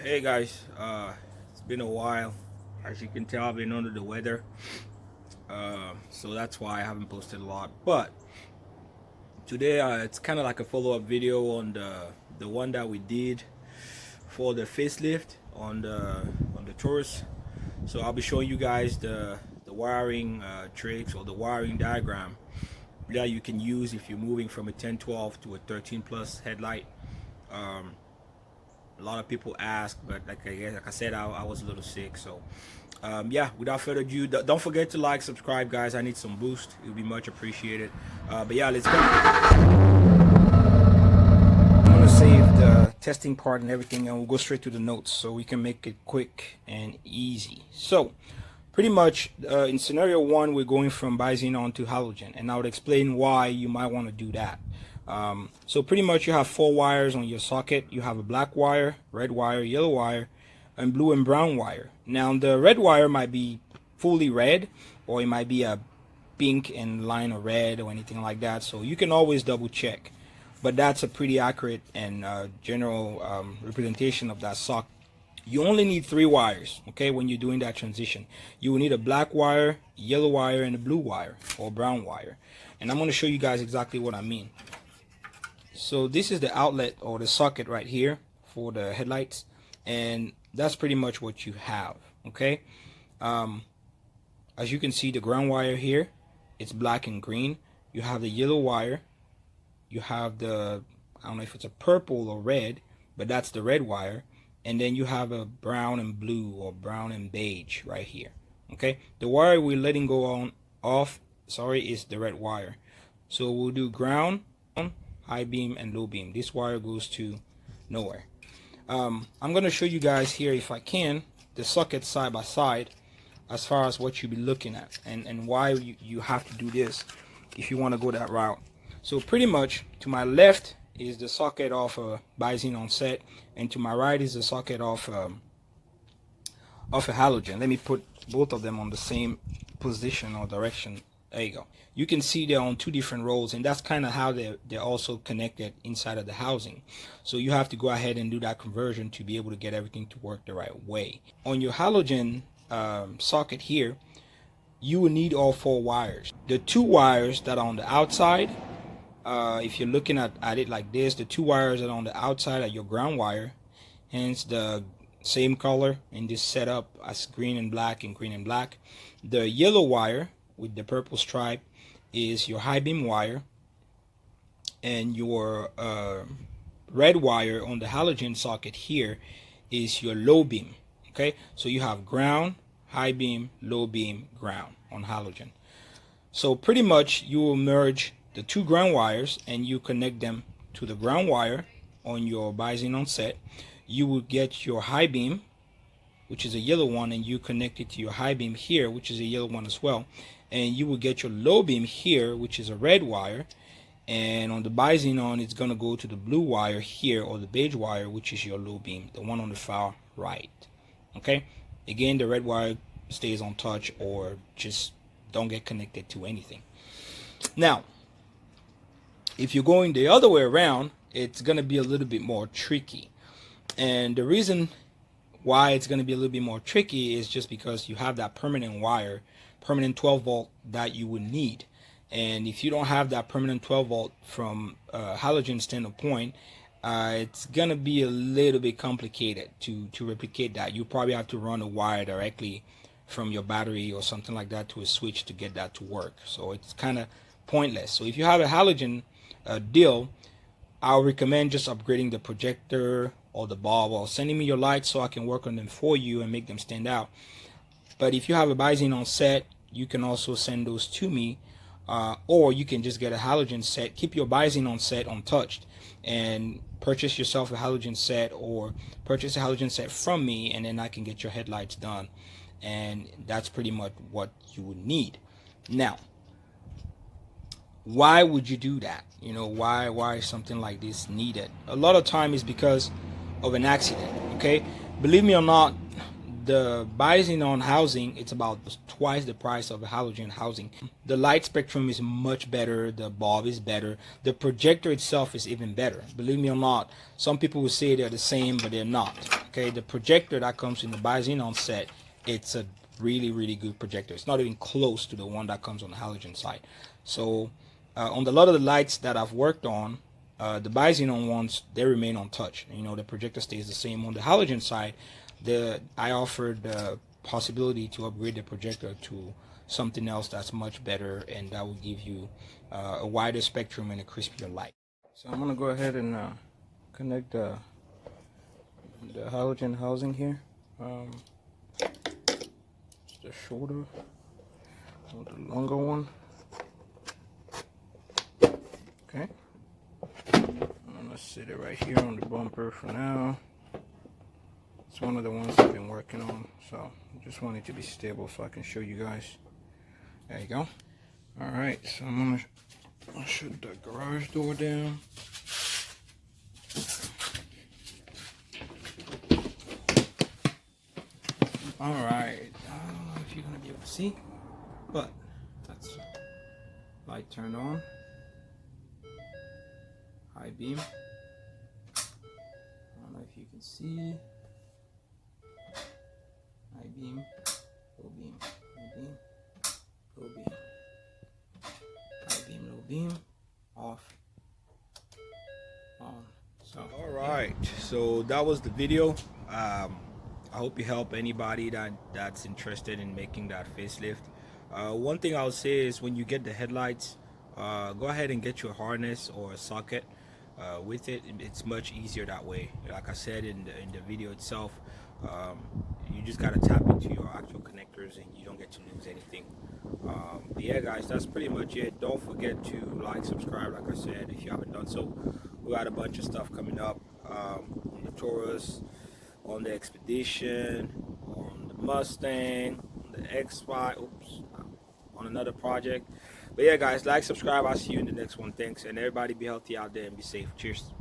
Hey guys, it's been a while. As you can tell, I've been under the weather, so that's why I haven't posted a lot. But today, it's kind of like a follow-up video on the one that we did for the facelift on the Taurus. So I'll be showing you guys the wiring tricks or the wiring diagram that you can use if you're moving from a 1012 to a 13 plus headlight. A lot of people ask, but like I said, I was a little sick. So yeah, without further ado, don't forget to like, subscribe, guys. I need some boost. It would be much appreciated. But yeah, let's go. I'm gonna save the testing part and everything, and we'll go straight to the notes so we can make it quick and easy. So pretty much in scenario one, we're going from bi-xenon to halogen, and I would explain why you might want to do that. So pretty much you have 4 wires on your socket. You have a black wire, red wire, yellow wire, and blue and brown wire. Now the red wire might be fully red, or it might be a pink and line of red or anything like that, so you can always double check, but that's a pretty accurate and general representation of that socket. You only need 3 wires, okay, when you're doing that transition. You will need a black wire, yellow wire, and a blue wire or brown wire, and I'm going to show you guys exactly what I mean. So this is the outlet or the socket right here for the headlights, and that's pretty much what you have, okay. As you can see, the ground wire here, it's black and green. You have the yellow wire, you have the, I don't know if it's a purple or red, but that's the red wire, and then you have a brown and blue or brown and beige right here, okay. The wire we're letting go off is the red wire. So we'll do ground, high beam, and low beam. This wire goes to nowhere. I'm going to show you guys here, if I can, the sockets side by side as far as what you'll be looking at and why you have to do this if you want to go that route. So pretty much to my left is the socket of a bi-xenon set, and to my right is the socket of a halogen. Let me put both of them on the same position or direction. There you go. You can see they're on 2 different rows, and that's kind of how they're also connected inside of the housing. So you have to go ahead and do that conversion to be able to get everything to work the right way. On your halogen socket here, you will need all 4 wires. The 2 wires that are on the outside, if you're looking at it like this, the 2 wires that are on the outside are your ground wire, hence the same color in this setup as green and black and green and black. The yellow wire with the purple stripe is your high beam wire, and your red wire on the halogen socket here is your low beam, okay. So you have ground, high beam, low beam, ground on halogen. So pretty much you will merge the 2 ground wires and you connect them to the ground wire on your bi-xenon set. You will get your high beam, which is a yellow one, and you connect it to your high beam here, which is a yellow one as well, and you will get your low beam here, which is a red wire, and on the bi-xenon it's going to go to the blue wire here, or the beige wire, which is your low beam, the one on the far right, okay. Again, the red wire stays on touch or just don't get connected to anything. Now if you're going the other way around, it's going to be a little bit more tricky, and the reason why it's going to be a little bit more tricky is just because you have that permanent wire, permanent 12 volt that you would need. And if you don't have that permanent 12 volt from halogen standpoint, it's going to be a little bit complicated to replicate that. You probably have to run a wire directly from your battery or something like that to a switch to get that to work. So it's kind of pointless. So if you have a halogen deal, I'll recommend just upgrading the projector or the bulb, or sending me your lights so I can work on them for you and make them stand out. But if you have a bi-xenon set, you can also send those to me, or you can just get a halogen set, keep your bi-xenon set untouched, and purchase yourself a halogen set, or purchase a halogen set from me, and then I can get your headlights done. And that's pretty much what you would need. Now, why would you do that? You know, why is something like this needed? A lot of time is because of an accident, okay. Believe me or not, the bi-xenon housing, it's about twice the price of a halogen housing. The light spectrum is much better, the bulb is better, the projector itself is even better. Believe me or not, some people will say they're the same, but they're not. Okay, the projector that comes in the bi-xenon set, it's a really good projector. It's not even close to the one that comes on the halogen side. So on a lot of the lights that I've worked on, the bi-xenon ones, they remain untouched. You know, the projector stays the same. On the halogen side, I offered the possibility to upgrade the projector to something else that's much better, and that will give you a wider spectrum and a crispier light. So I'm gonna go ahead and connect the halogen housing here. The shorter or the longer one. Okay. I'm gonna sit it right here on the bumper for now. It's one of the ones I've been working on, so I just want it to be stable so I can show you guys. There you go. Alright, so I'm gonna shut the garage door down. Alright, I don't know if you're gonna be able to see, but that's light turned on. High beam. I don't know if you can see. High beam, low beam, high beam, low beam, high beam, low beam, off, on. So alright, so that was the video. I hope you help anybody that's interested in making that facelift. One thing I'll say is when you get the headlights, go ahead and get your harness or a socket with it. It's much easier that way. Like I said in the video itself, you just gotta tap into your actual connectors and you don't get to lose anything. But yeah guys, that's pretty much it. Don't forget to like, subscribe, like I said, if you haven't done so. We got a bunch of stuff coming up on the Taurus, on the Expedition, on the Mustang, on the XY, on another project. But yeah guys, like, subscribe. I'll see you in the next one. Thanks, and everybody be healthy out there and be safe. Cheers.